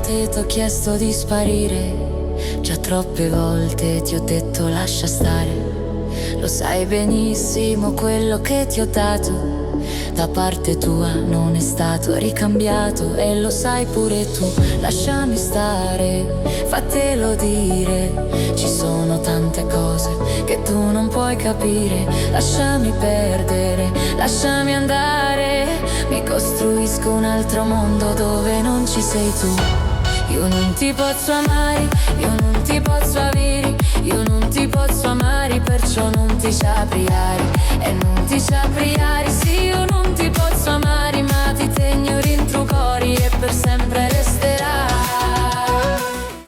volte t'ho chiesto di sparire, già troppe volte ti ho detto lascia stare. Lo sai benissimo quello che ti ho dato da parte tua non è stato ricambiato, e lo sai pure tu. Lasciami stare, fatelo dire, ci sono tante cose che tu non puoi capire. Lasciami perdere, lasciami andare, mi costruisco un altro mondo dove non ci sei tu. Io non ti posso amare, io non ti posso avere, io non ti posso amare, perciò non ti sapriare, e non ti sapriare. Sì, io non ti posso amare, ma ti tengo dentro cori e per sempre resterai.